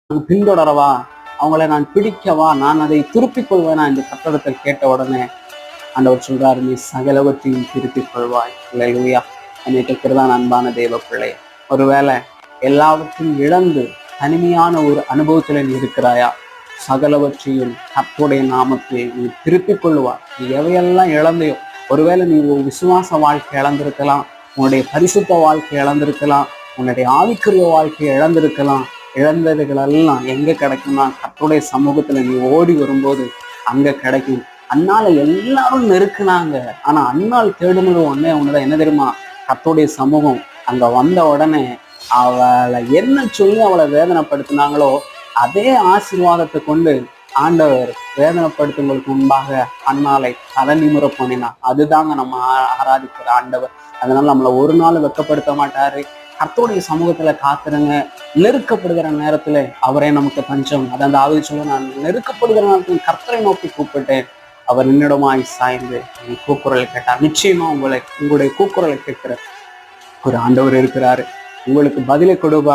பின்தொடரவா, அவங்களை நான் பிடிக்கவா, நான் அதை திருப்பிக் கொள்வேனா என்று கர்த்தரிடத்தில் கேட்ட உடனே ஆண்டவர் சொல்றாரு, நீ சகலவற்றையும் திருப்பிக் கொள்வாய். அல்லேலூயா. என்னை கேட்கிறதான் அன்பான தேவ பிள்ளை. ஒருவேளை எல்லாவற்றையும் இழந்து தனிமையான ஒரு அனுபவத்துல நீ இருக்கிறாயா? சகலவற்றையும் கர்த்தருடைய நாமத்தில் நீ திருப்பிக் கொள்வாய். நீ எவையெல்லாம் இழந்தையோ, ஒருவேளை நீ ஒரு விசுவாச வாழ்க்கை இழந்திருக்கலாம், உன்னுடைய பரிசுத்த வாழ்க்கை இழந்திருக்கலாம், உன்னுடைய ஆவிக்குரிய வாழ்க்கையை இழந்திருக்கலாம். இழந்ததுகளெல்லாம் எங்க கிடைக்கும்னா கர்த்தருடைய சமூகத்துல நீ ஓடி வரும்போது அங்க கிடைக்கும். அண்ணால எல்லாரும் நெருக்குனாங்க, ஆனா அண்ணால் தேடுனது ஒண்ணுதான், என்ன தெரியுமா? கர்த்தருடைய சமூகம். அங்க வந்த உடனே அவளை என்ன சொல்லி அவளை வேதனைப்படுத்தினாங்களோ அதே ஆசீர்வாதத்தை கொண்டு ஆண்டவர் வேதனைப்படுத்துவதற்கு முன்பாக அண்ணாலை தலை நிமிர பண்ணினான். அதுதாங்க நம்ம ஆராதிக்கிற ஆண்டவர். அதனால நம்மளை ஒரு நாள் வெட்கப்படுத்த மாட்டாரு. கர்த்தருடைய சமூகத்துல காத்துருங்க. நெருக்கப்படுகிற நேரத்துல அவரே நமக்கு பஞ்சம். அதான் தாவீது சொல்ல, நான் நெருக்கப்படுகிற நேரத்தில் கர்த்தரை நோக்கி கூப்பிட்டேன், அவர் என்னிடமாய் சாய்ந்து என் கூக்குரலை கேட்டார். நிச்சயமா உங்களுடைய கூக்குரலை கேட்கிற ஒரு ஆண்டவர் இருக்கிறாரு. உங்களுக்கு பதிலை கொடுப்பார்.